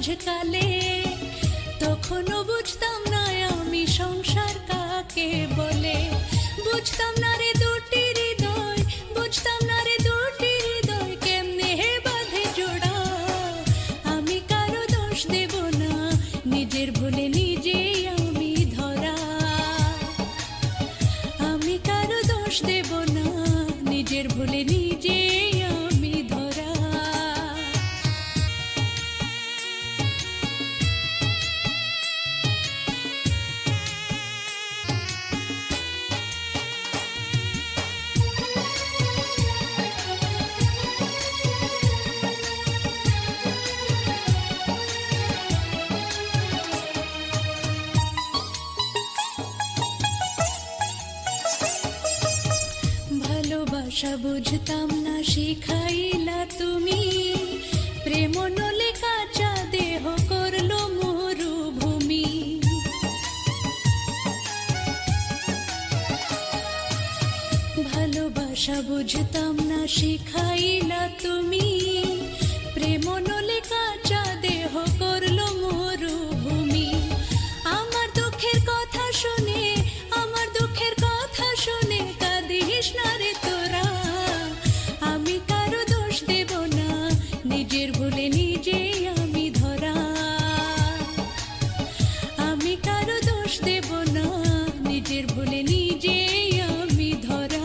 মাঝকালে, তখনও বুঝতাম না আমি সংসার কাকে বলে। বুঝতাম না রে দুটি হৃদয়, বুঝতাম না রে দুটি হৃদয় কেমনে বাঁধে জোড়া। আমি কারো দোষ দেব না, নিজের ভুলে নিজেই আমি ধরা। আমি কারো দোষ দেব না, নিজের ভুলে নিজেই আমি ধরা। ভালোবাসা বুঝতাম না শিখাইলা তুমি, প্রেম নলে কাঁচা দেহ করলো মরুভূমি। ভালোবাসা বুঝতাম না শিখাইলা তুমি, প্রেম নলে কাঁচা দেহ করলো মরুভূমি। আমার দুঃখের কথা শুনে, আমার দুঃখের কথা শুনে কাঁদিস না রে তোরা। আমি কারো দোষ দেব না, নিজের ভুলে নিজেই আমি ধরা। আমি কারো দোষ দেব না, নিজের ভুলে নিজেই আমি ধরা।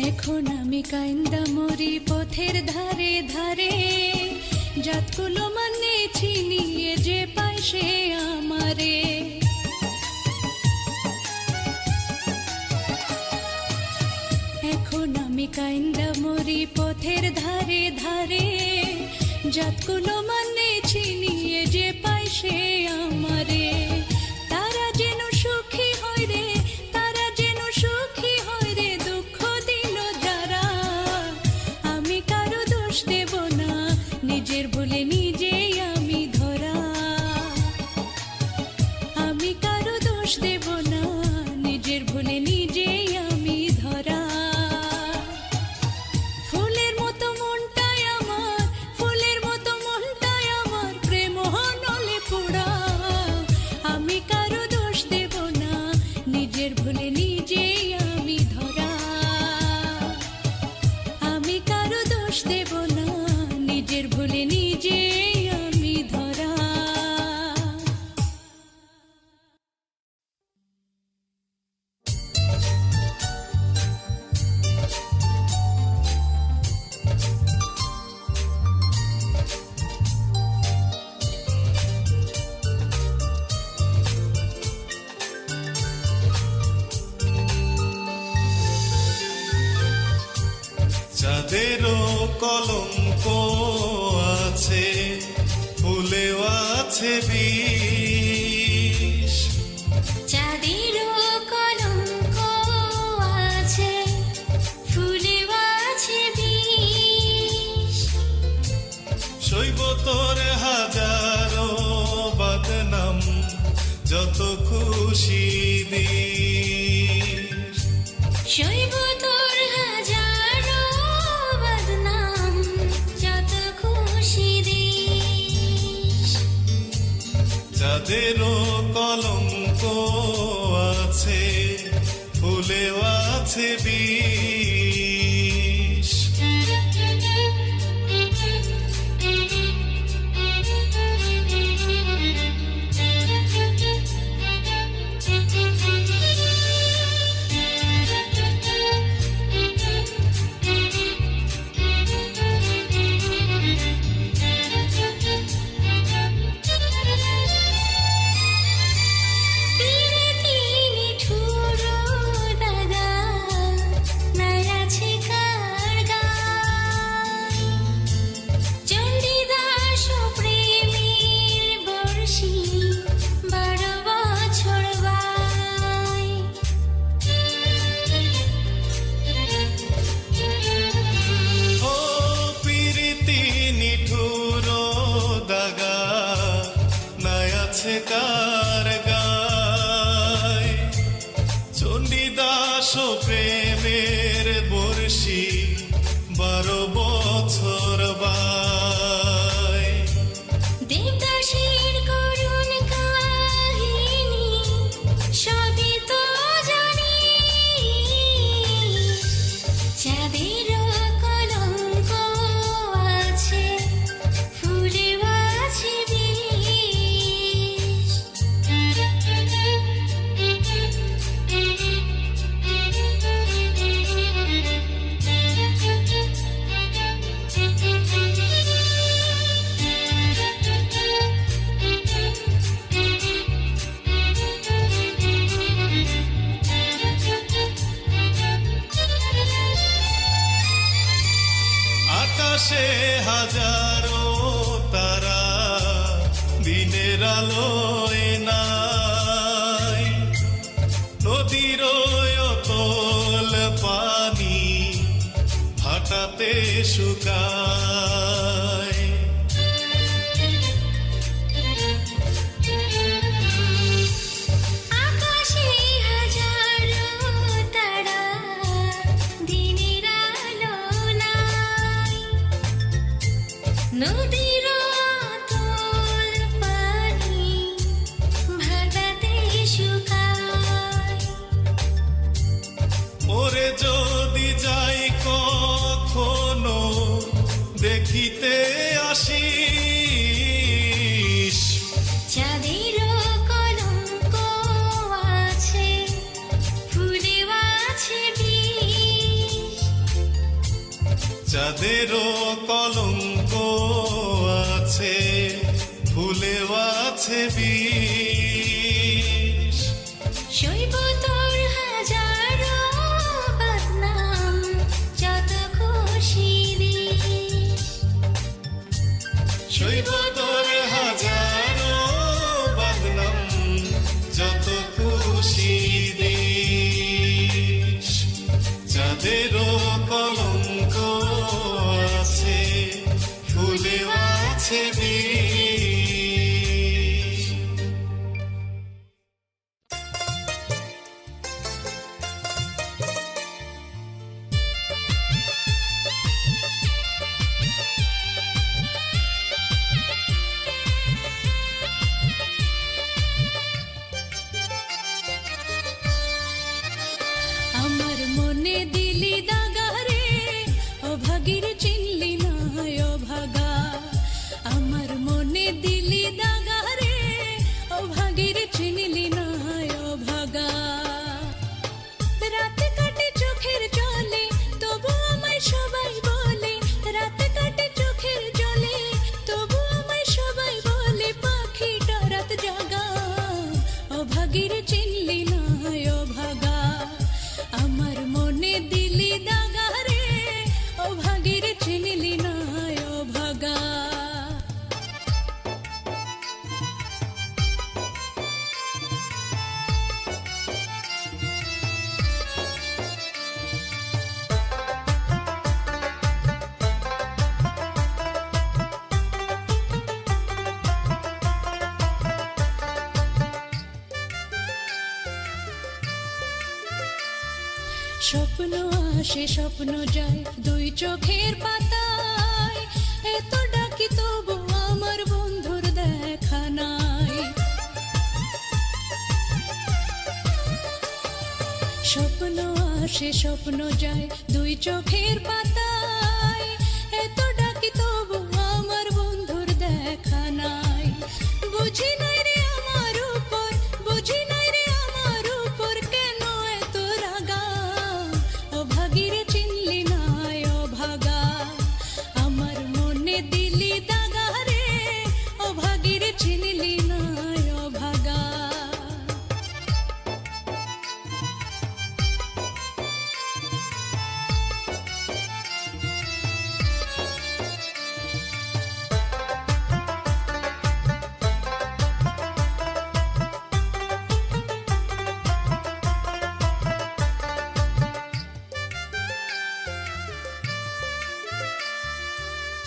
এখন আমি কাইন্দা মরি পথের ধারে ধারে, জাতকুলো মানে চিনিয়ে যে পায় সে আমারে। এখন আমি কাইন্দা মরি পথের ধারে ধারে, জাতকুলো মানে চিনিয়ে যে পায় সে আমারে। তারা যেন সুখী হয় রে, তারা যেন সুখী হয় রে, দুঃখ দিল যারা। আমি কারো দোষ দেব না, নিজের ভুলে নিজেই আমি ধরা। আমি কারো দোষ দেব না, নিজের ভুলে নিজেই আমি ধরা। ফুলের মতো মনটাই আমার, ফুলের মতো মনটাই আমার, প্রেম নলে পোড়া। আমি কারো দোষ দেব না, নিজের ভুলে নিজেই আমি ধরা। আমি কারো দোষ দেব না, নিজের ভুলে নিজেই আমি ধরা। যাদেরও কলঙ্ক আছে, ফুলেও আছে বিষ। যাদেরও কলঙ্ক আছে, ফুলেও আছে বিষ। সইব তোর হাজারো বদনাম, যত খুশি দিস। সইব তোর হাজারো বদনাম, যত খুশি দিস। যাদেরও কলঙ্ক আছে, ফুলেও আছে বিষ। পীরে তিনি ঠুরো দাদা, নাই আছে কার গায় চণ্ডীদাস প্রেমের বর্ষি 12 বছর বাই দেবদাসীর করুণ কাহিনী সবই তো জানি চাঁদের কলঙ্ক আছে ফুলে আছে বিষ আকাশে হাজারো তারা দিনের আলোয় নাই নদীর অতল পানি ভাটাতে শুকায় আকাশে হাজারো তারা দিনের আলো নাই নদীর অতল পানি ভাটাতে শুকায় ওরে যদি যাই কখনো দেখিতে আসিস চাঁদের কলঙ্ক আছে ফুলে আছে বিষ চাঁদেরও কলঙ্ক আছে ফুলে আছে বিষ শৈব তোর হাজারো বদনাম যত খুশি দিস শৈব তোর হাজারো বদনাম যত খুশি দিস চাঁদেরও কলঙ্ক আছে ফুলে আছে বিষ আমার মনে দিলি দাগা রে ও ভাগির চিনলি না ও ভাগা আমার মনে দিলি দাগা রে ও ভাগির চিনলি না ও ভাগা রাত কাটে চোখের জলে তবু আমায় সবাই বলে রাত কাটে চোখের জলে তবু আমায় সবাই বলে পাখিটা রাত জাগা ও ভাগির চিনলি না ও ভাগা আমার মনে দিলি দাগা রে ও ভাগির চিনলি না ও ভাগা স্বপ্ন আসে স্বপ্ন যায় দুই চোখের পাতায় এত ডাকি তবু আমার বন্ধুর দেখা নাই স্বপ্ন আসে স্বপ্ন যায় দুই চোখের পাতায় এত ডাকি তবু আমার বন্ধুর দেখা নাই বুঝি নাই রে আমার উপর বুঝি নাই রে আমার উপর কেন এত রাগা ও ভাগিরে চিনলি না ও ভাগা আমার মনে দিলি দাগা রে ও ভাগিরে চিনলি না ও ভাগা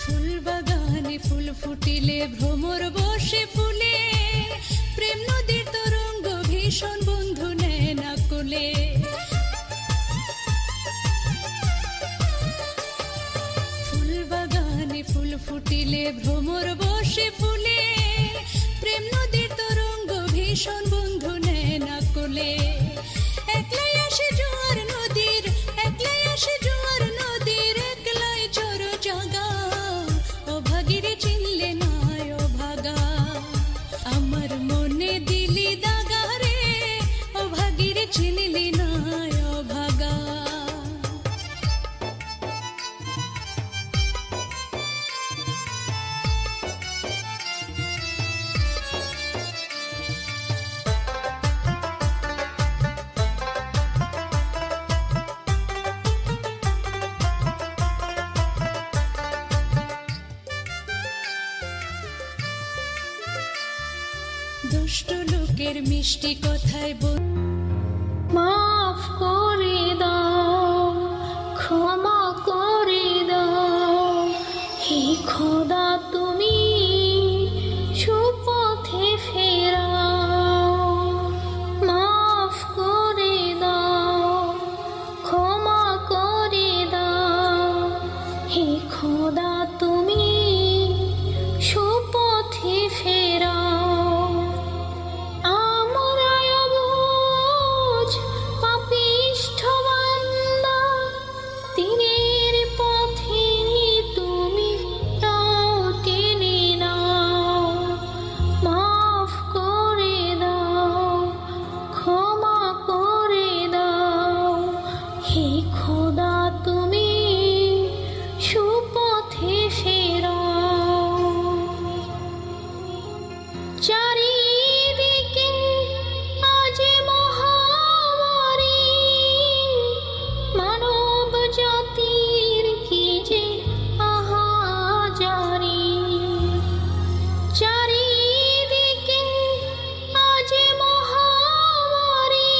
ফুল বাগানে ফুল ফুটিলে ভ্রমর বসে ফুলে প্রেম নদীর তরঙ্গ ভীষণ বন্ধু নেয় না কোলে। ফুল বাগানে ফুল ফুটিলে ভ্রমর বসে ফুলে, প্রেম নদীর তরঙ্গ ভীষণ বন্ধু নেয় না কোলে। একলাই আসে জোয়ার নদীর, একলাই আসে জোয়ার নদীর, একলাই চোর জাগা, ও ভাগিরে চিনলে না ও ভাগা। আমার মনে দিলি দাগা রে, ও ভাগিরে চিনলি না ও ভাগা। দুষ্ট লোকের মিষ্টি কথায় মাফ করে দাও, ক্ষমা করে দাও, হে খোদা তুমি সুপথে ফেরাও। মাফ করে দাও, ক্ষমা করে দাও, হে খোদা তুমি সুপথে ফেরাও। খোদা তুমি সুপথে ফেরাও। চারিদিকে আজ মহামারী, মানব জাতির কি যে আহাজারি। চারিদিকে আজ মহামারী,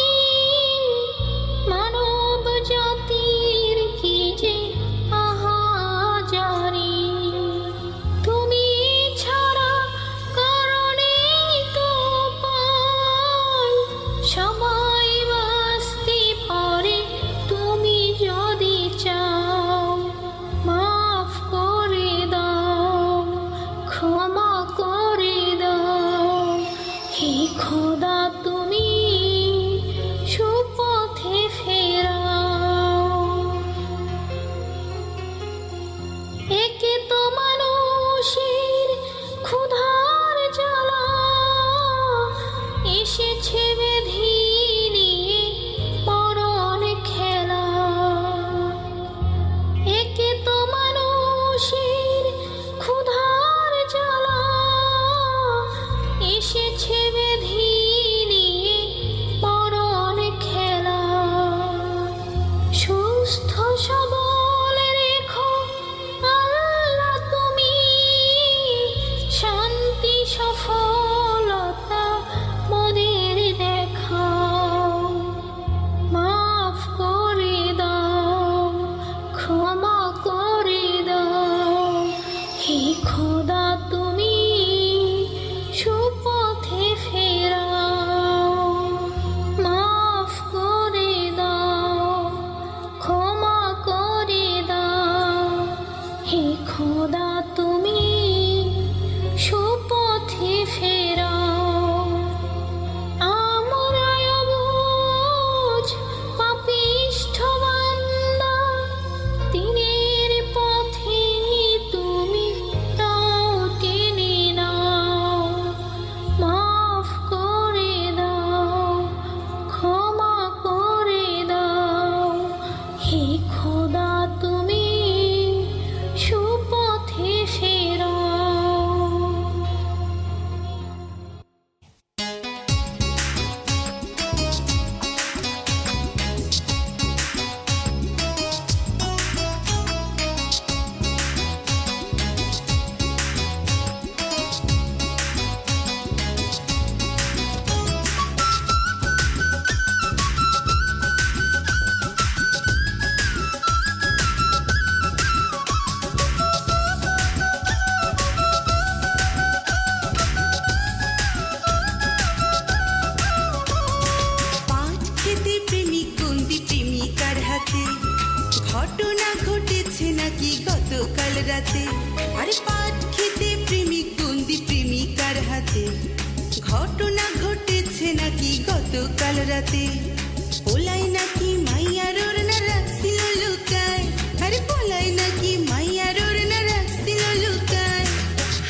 মানব জাতির কি যে আহাজারি। তুমি ছাড়া কারণে তো পাই সবাই বাঁচতে পারে, তুমি যদি চাও। মাফ করে দাও, ক্ষমা করে দাও, হে খোদা তুমি সুপথে ফেরাও। একে তো মানুষের ক্ষুধার জ্বালা, এসেছে বেধি নিয়ে মরণ খেলা। একে তো মানুষের ক্ষুধার জ্বালা, এসেছে বেধি নিয়ে মরণ খেলা। সুস্থ সবল রেখো আল্লাহ তুমি, শান্তি সফলতা মোদের দেখাও। মাফ করে দাও, ক্ষমা করে দাও, হে খোদা তুমি সুপথে ফেরাও। মাফ করে দাও, ক্ষমা করে দাও, হে খোদা তুমি সুপথে ফেরাও। আমরা অবুঝ পাপিষ্ঠ বান্দা, দিনের পথে তুমি তাও টেনে নাও। মাফ করে দাও, ক্ষমা করে দাও, হে খোদা তুমি সুপথে ফেরাও। রাতে, আরে পাট খেতে প্রেমিক বন্দি প্রেমিকার হাতে। ঘটনা ঘটেছে নাকি গতকাল রাতে, পোলাই নাকি মাইয়ার ওড়না রাখছিল লুকায়, আরে পোলাই নাকি মাইয়ার ওড়না রাখছিল লুকায়।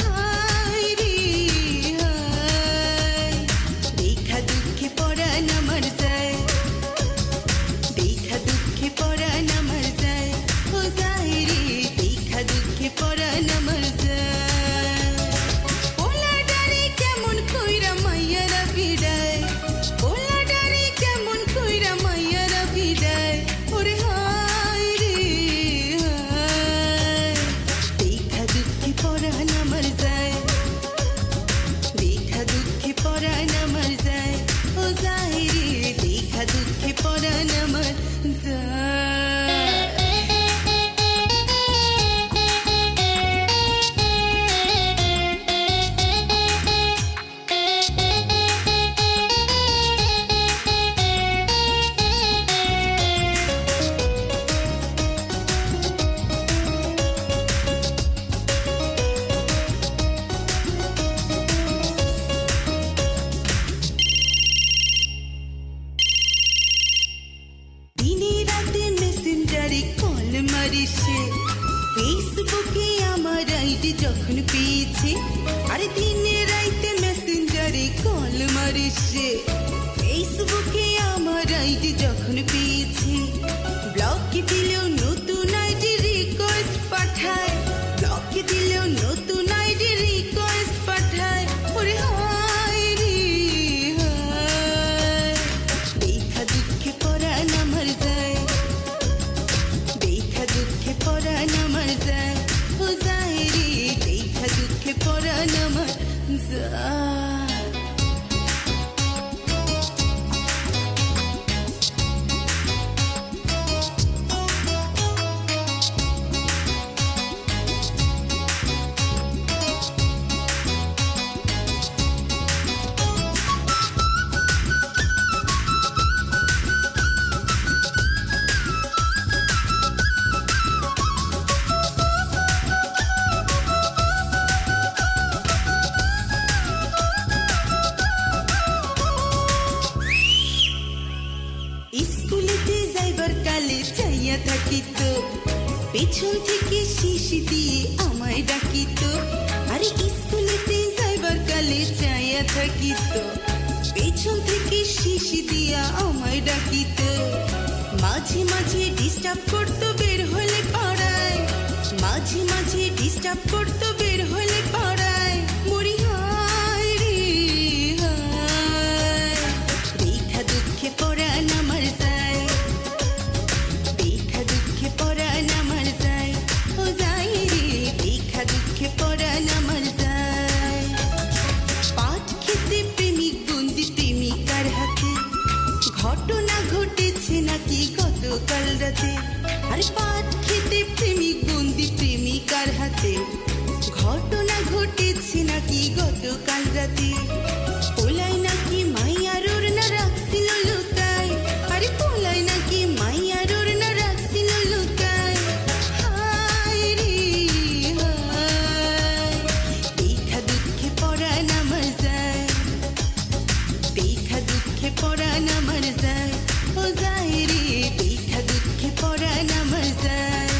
হায় রে হায়, দেখা দুঃখে পরাণ আমার যায়, দেখা দুঃখে পরাণ আমার যায়, ও যায় রে দেখা দুঃখে পরাণ আমার যায়। পোলা ডারে কেমন কইরা মাইয়ারা বিদায়, পোলা ডারে কেমন কইরা মাইয়ারা বিদায়, ওরে হায় রে হায়, দেখা দুঃখে পরাণ আমার যায়, দেখা দুঃখে পরাণ আমার যায়, ও যায় রে দেখা দুঃখে পরাণ আমার যায়। দিনে রাতে মেসেঞ্জারে কল মারিছে, ফেসবুকে আমার আইডি যখন পেয়েছে, আরে দিনে রাতে মেসেঞ্জারে কল মারিছে, ফেসবুকে আমার আইডি যখন পেয়েছে, ব্লক দিলেও নতুন আইডি রিকোয়েস্ট পাঠায়, ব্লক দিলেও নতুন আইডি রিকোয়েস্ট পাঠায়, ওরে হায় রে হায়, দেখা দুঃখে পরাণ আমার যায়, দেখা দুঃখে পরাণ আমার যায়, ও যায় রে দেখা দুঃখে পরাণ আমার যায়। স্কুলেতে যাইবার কালে চাইয়া থাকিত, পেছন থেকে শিশি দিয়ে আমায় ডাকিত, আরে স্কুলেতে যাইবার কালে চাইয়া থাকিত, পেছন থেকে শিশি দিয়া আমায় ডাকিত, মাঝে মাঝে ডিস্টার্ব করতো বের হলে পাড়ায়, মাঝে মাঝে ডিস্টার্ব করতো বের হলে পাড়ায়, মরি হায় রে হায়, দেখা দুঃখে পরাণ আমার যায়, দেখা দুঃখে পরাণ আমার যায়, ও যায় রে দেখা দুঃখে পরাণ আমার যায়। পাট খেতে প্রেমিক বন্দি প্রেমিকার হাতে, ঘটনা ঘটেছে নাকি গতকাল রাতে, আরে পাট খেতে প্রেমিক বন্দি প্রেমিকার হাতে, ঘটনা ঘটেছে নাকি গতকাল রাতে, পোলাই নাকি মাইয়ার ওড়না রাখছিল লুকায়, আরে পোলাই নাকি মাইয়ার ওড়না রাখছিল লুকায়। হায় রে হায়, দেখা দুঃখে পরাণ আমার যায়, দেখা দুঃখে পরাণ আমার যায়, ও যায় রে দেখা দুঃখে পরাণ আমার যায়।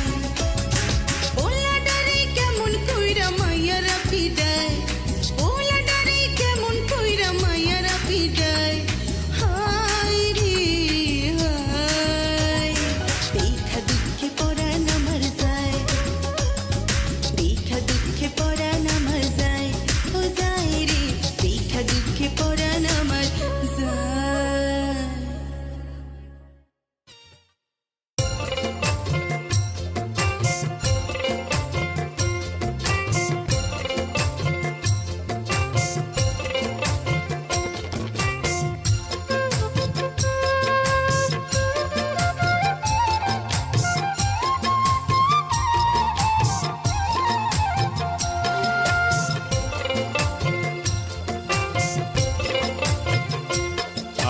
পোলা ডারে কেমন কইরা মাইয়ারা বিদায়, পোলা ডারে কেমন কইরা মাইয়ারা বিদায়, হায় রে হায়, দেখা দুঃখে পরাণ আমার যায়, দেখা দুঃখে পরাণ আমার যায়, ও যায় রে দেখা দুঃখে পরাণ আমার যায়।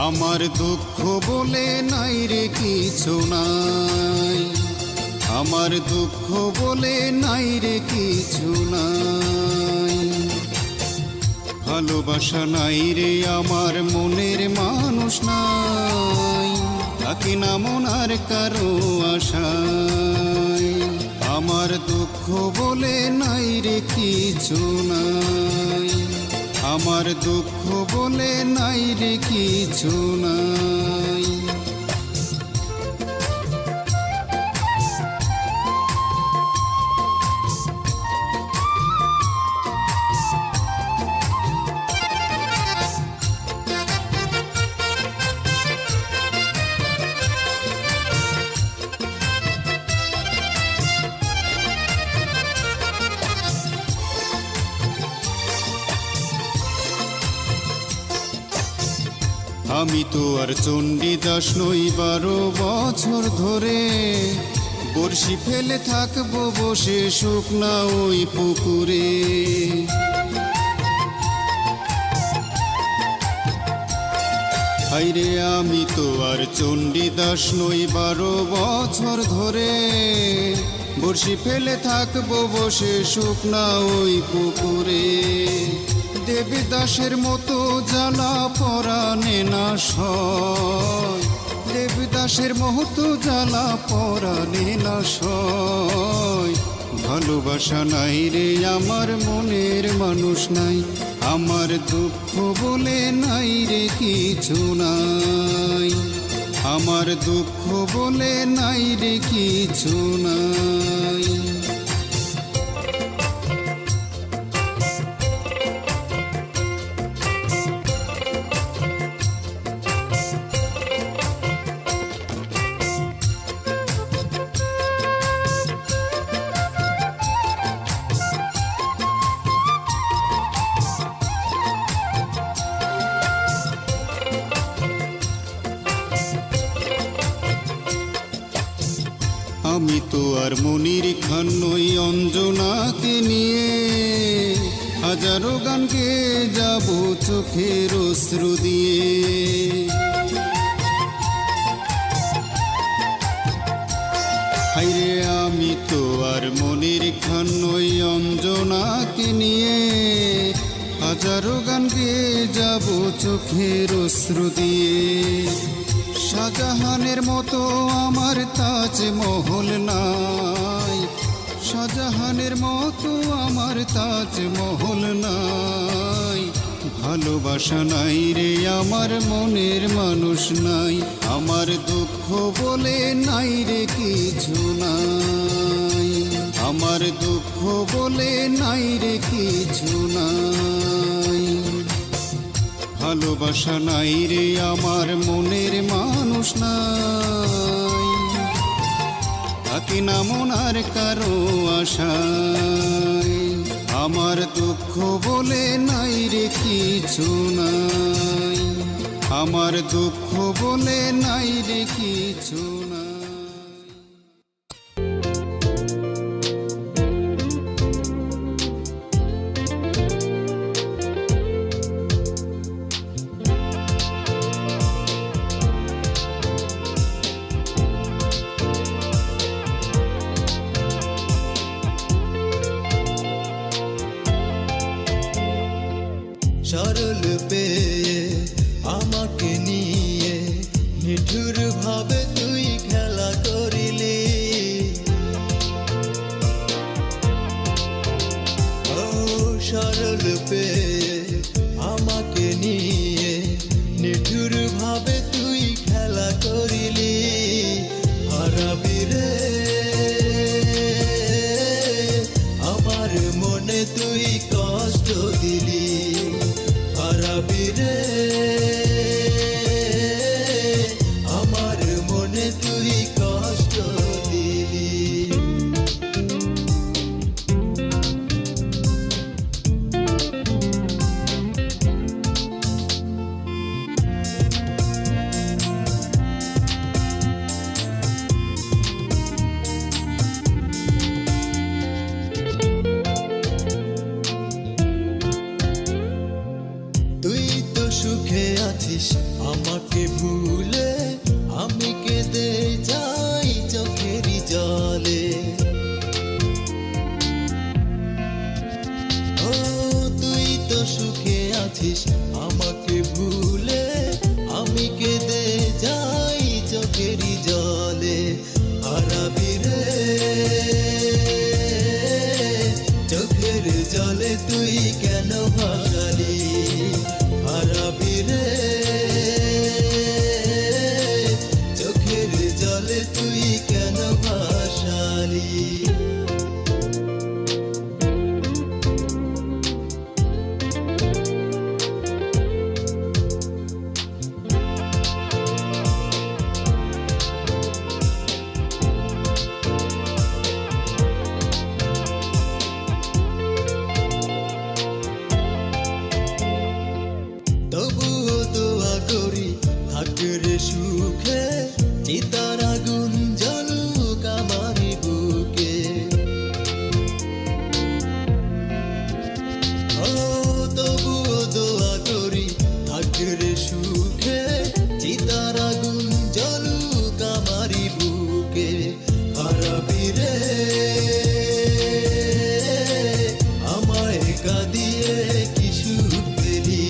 আমার দুঃখ বলে নাই রে কিছু নাই, আমার দুঃখ বলে নাই রে কিছু নাই, ভালোবাসা নাই রে আমার মনের মানুষ নাই, থাকি না মন আর কারো আশায়। আমার দুঃখ বলে নাই রে কিছু নাই, আমার দুঃখ বলে নাই রে কিছু নাই। আমি তো আর চণ্ডীদাস নই, 12 বছর ধরে বড়শি ফেলে থাকবো বসে শুকনা ওই পুকুরে। হাইরে আমি তো আর চণ্ডীদাস নই, 12 বছর ধরে বড়শি ফেলে থাকবো বসে শুকনা ওই পুকুরে। দেবদাসের মতো জ্বালা পরাণে না সয়, দেবদাসের মতো জ্বালা পরাণে না সয়। ভালোবাসা নাই রে আমার মনের মানুষ নাই, আমার দুঃখ বলে নাই রে কিছু নাই, আমার দুঃখ বলে নাই রে কিছু নাই। আমি তো আর মনির খান নই, অঞ্জনাকে নিয়ে হাজারো গান গেয়ে যাব চোখের অশ্রু দিয়ে। হাইরে আমি তো আর মনির খান নই, অঞ্জনাকে নিয়ে হাজারো গান গেয়ে যাব চোখের অশ্রু দিয়ে। শাহজাহানের মতো আমার তাজমহল নাই, শাহজাহানের মতো আমার তাজমহল নাই। ভালোবাসা নাই রে আমার মনের মানুষ নাই, আমার দুঃখ বলে নাই রে কিছু নাই, আমার দুঃখ বলে নাই রে কিছু নাই। ভালোবাসা নাই রে আমার মনের মানুষ নাই, থাকি না মন আর কারো আশায়। আমার দুঃখ বলে নাই রে কিছু নাই, আমার দুঃখ বলে নাই রে কিছু নাই। সরল পেয়ে আমাকে নিয়ে নিঠুর ভাবে তুই খেলা করিলি। ও সরল পেয়ে আমাকে নিয়ে নিঠুর ভাবে তুই খেলা করিলি। হারাবি রে আমার মনে তুই কষ্ট দিলি, হারাবি রে আমার মনে তুই কষ্ট দিলি। তুই তো সুখ জলে তুই কেন ভাসালি হারাবি রে চোখের জলে তুই কেন ভাসালি তবুও দোয়া করি থাকের সুখে চিতার আগুন জ্বলুক আমারই বুকে ও তবুও দোয়া করি থাকের সুখে চিতার আগুন জ্বলুক আমারই বুকে হারাবি রে আমায় কাঁদিয়ে কি সুখ পেলি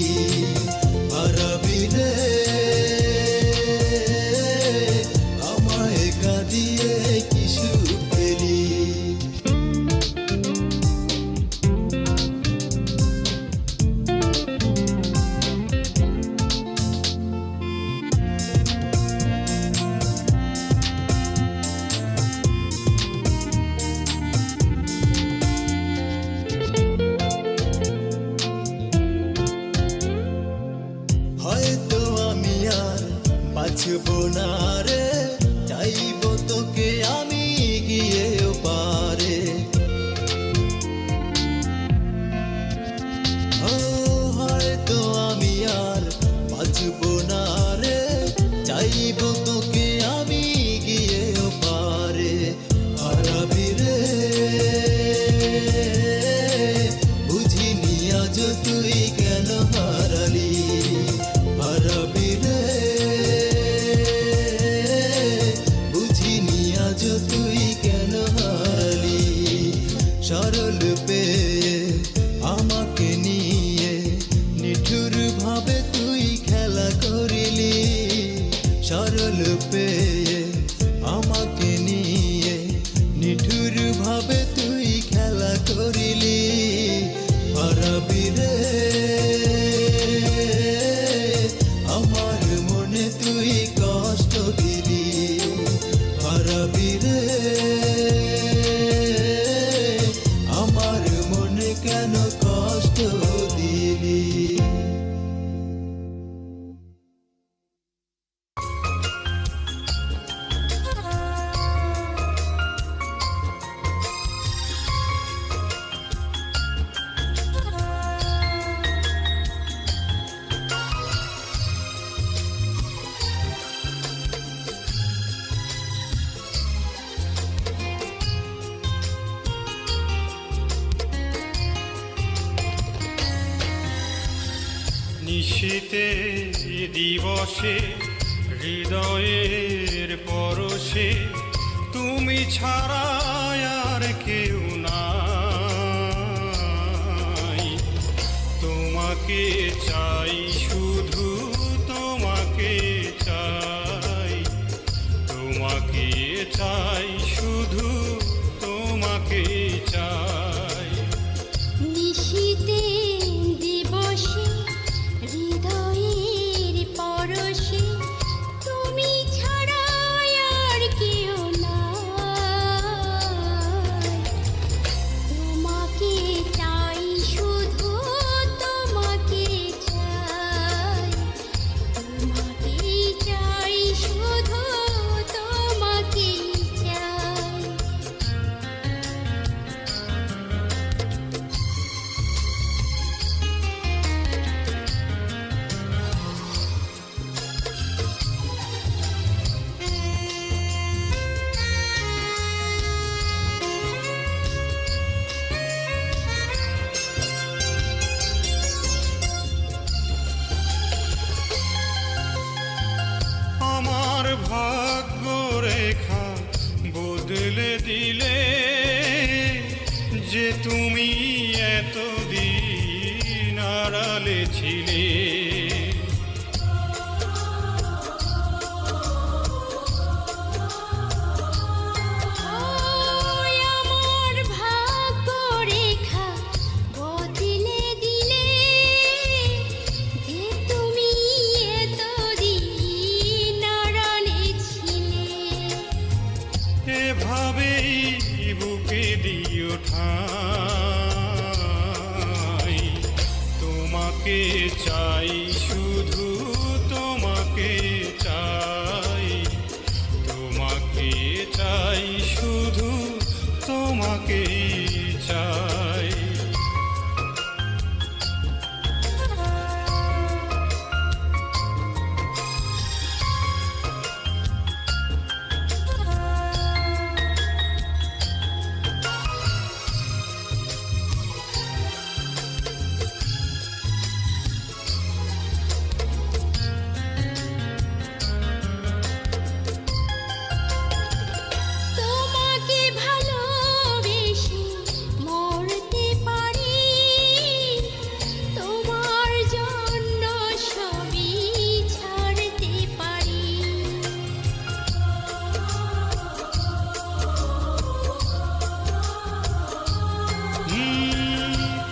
হারাবি রে আমায় কাঁদিয়ে কি সুখ পেলি হয়তো আমি আর বাঁচব না রে চাইব তোকে আমি গিয়েও পারে ও হয়তো আমি আর বাঁচব না রে চাইব তোকে আমি গিয়েও পারে হারাবি রে বুঝিনি আজ তুই কেন হারালি হারাবি রে বুঝিনি আজ তুই কেন হারালি সরল পেয়ে আমাকে নিয়ে নিঠুর ভাবে তুই খেলা করিলি সরল পেয়ে আমাকে নিয়ে নিঠুর ভাবে তুই খেলা করিলি হারাবি রে আমার মনে তুই কষ্ট দিলি হারাবি রে আমার মনে কেন কষ্ট দিলি নিশীতে দিবসে হৃদয়ের পরশে তুমি ছাড়া আর কেউ নাই তোমাকে চাই শুধু তোমাকে চাই তোমাকে চাই শুধু তোমাকে চাই নিশীতে দিবসে হৃদয়ের পরশে তুমি ছাড়া আর কেউ নাই তোমাকে চাই শুধু তোমাকে চাই তোমাকে চাই শুধু তোমাকে চাই আমার ভাগ্য রেখা বদলে দিলে যে তুমি এতদিন আড়ালে ছিলে আমার ভাগ্য রেখা তোমাকে চাই শুধু তোমাকে চাই, তোমাকে চাই শুধু তোমাকে চাই। তোমাকে ভালোবেসে মরতে পারি, তোমার জন্য সবই ছাড়তে পারি।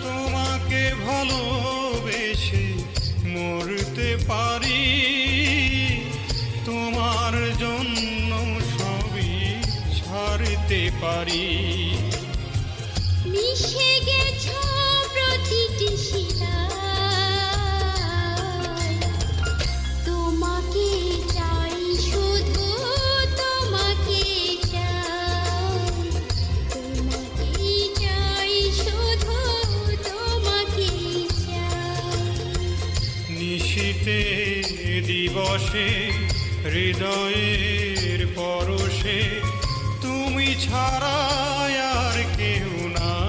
তোমাকে ভালোবেসে মরতে পারি, তোমার জন্য সবই ছাড়তে পারি। মিশে গেছো প্রতিটি শিলায়, তোমাকে চাই শুধু তোমাকে চাই, তোমাকে চাই শুধু তোমাকে চাই। নিশীতে দিবসে হৃদয়ের পরশে তুমি ছাড়া আর কেউ নাই।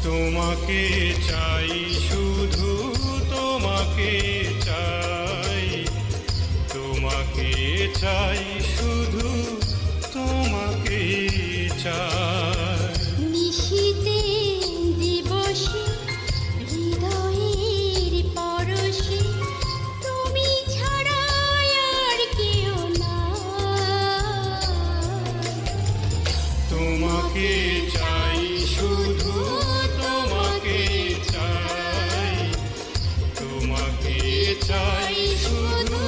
তোমাকে চাই শুধু তোমাকে চাই, তোমাকে চাই শুধু তোমাকে চাই। নিশীতে দিবসে হৃদয়ের পরশে তুমি ছাড়া আর কেউ নাই। তোমাকে চাই শুধু তোমাকে চাই, তোমাকে চাই শুধু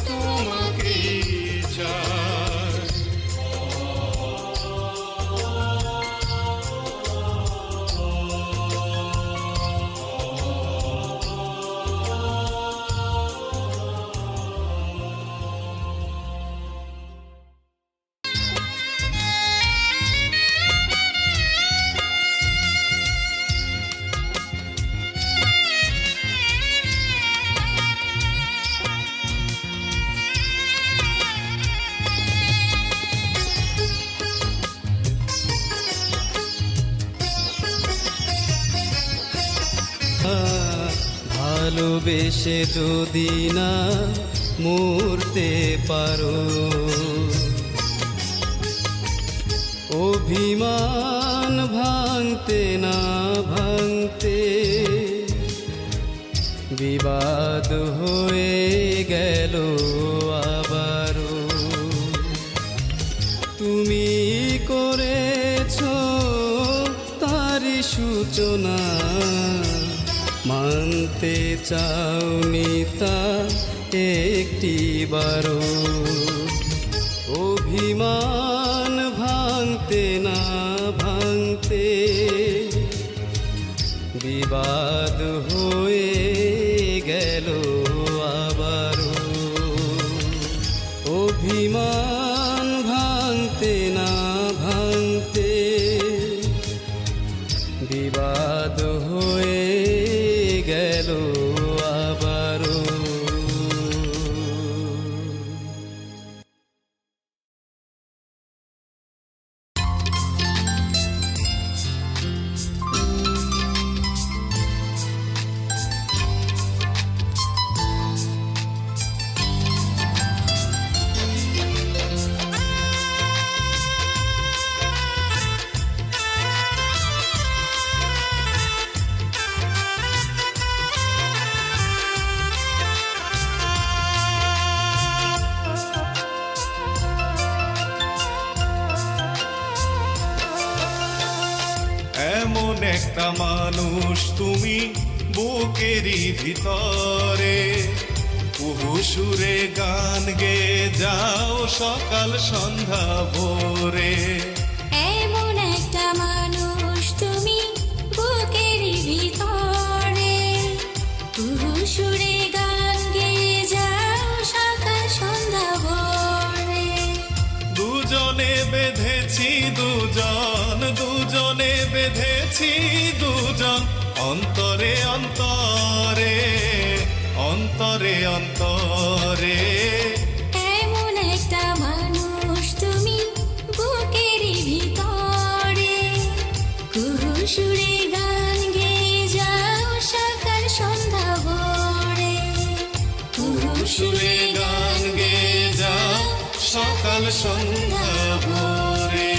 তোমাকে চাই। ভালোবেসে যদি না মরতে পারো, অভিমান ভাঙতে না ভাঙতে বিবাদ হয়ে গেল আবারও। তুমি করেছো তারই সূচনা, মানতে চাওনি তা একটিবারও। অভিমান ভাঙতে না ভাঙতে বিবাদ হয়ে গেল আবারও। অভিমান ভাঙতে না ভাঙতে বিবাদ হয়ে গেল আবারও। এমন একটা মানুষ তুমি বুকেরই ভিতরে, কুহু সুরে গান গেয়ে যাও সকাল সন্ধ্যা ভোরে। এমন একটা মানুষ তুমি বুকেরই দুজনে বেঁধেছি দুজন অন্তরে অন্তরে অন্তরে অন্তরে এমন একটা মানুষ তুমি বুকেরই ভিতরে কুহু সুরে গান গেয়ে যাও সকাল সন্ধ্যা ভোরে কুহু সুরে গান গেয়ে যাও সকাল সন্ধ্যা ভোরে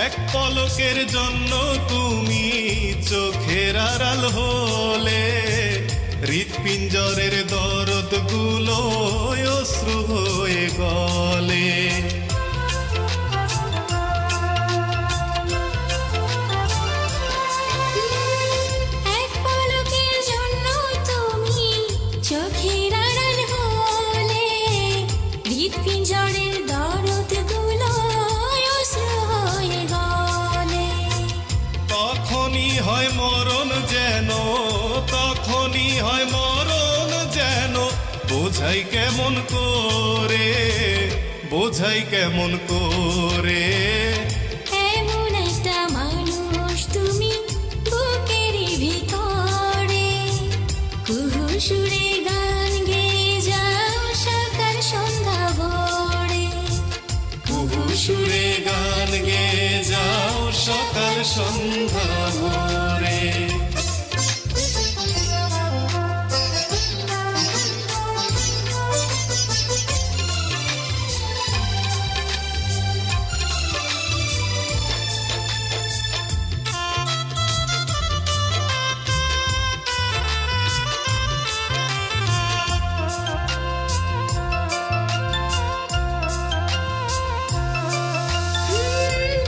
এক পলকের জন্য তুমি চোখের আড়াল হলে হৃৎপিঞ্জরের দরদ গুলো অশ্রু হয়ে গলে এক পলকের জন্য তুমি চোখের আড়াল হলে হৃৎপিঞ্জরের দরদ গুলো অশ্রু হয়ে গলে তখনই হয় মরণ যেন তখনই হয় মরণ যেন বোঝাই কেমন করে বোঝাই কেমন করে এমন একটা মানুষ তুমি বুকেরই ভিতরে কুহু সুরে গান গেয়ে যাও সকাল সন্ধ্যা ভোরে কুহু সুরে গান গেয়ে যাও সকাল সন্ধ্যা ভোরে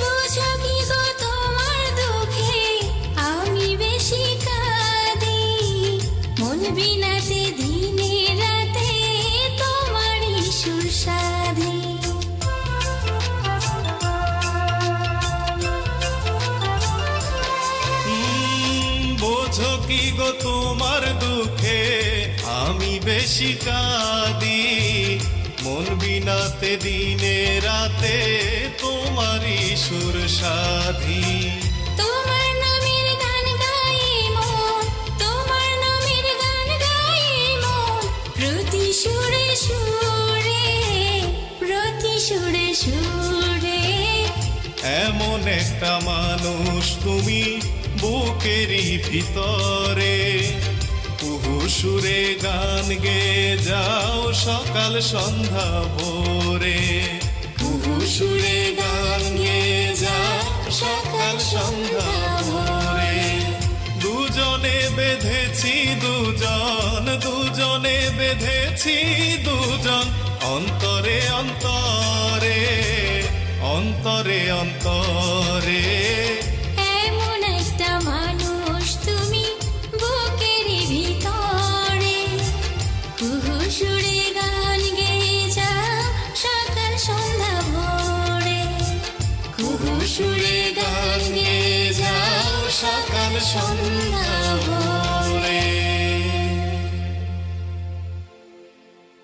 বুঝো কি গো তোমার দুঃখে আমি বেশি কাঁদি মন বিনাতে দিনে রাতে তোমারই সুর সাধি বোঝো কি গো তোমার দুঃখে আমি বেশি কাঁদি মন বিনাতে দিনে রাতে তোমারই সুর সাধি তোমার নামের গান গাই মন তোমার নামের গান গাই মন প্রতি সুরে সুরে প্রতি সুরে সুরে এমন একটা মানুষ তুমি বুকেরই ভিতরে কুহু সুরে গান গেয়ে যাও সকাল সন্ধ্যা ভোরে কুহু সুরে গান গেয়ে যাও সকাল সন্ধ্যা ভোরে দুজনে বেঁধেছি দুজন দুজনে বেঁধেছি দুজন অন্তরে অন্তরে অন্তরে অন্তরে এমন একটা মানুষ তুমি বুকেরই ভিতরে কুহু সুরে গান গেয়ে যাও সকাল সন্ধ্যা ভোরে কুহু সুরে গান গেয়ে যাও সকাল সন্ধ্যা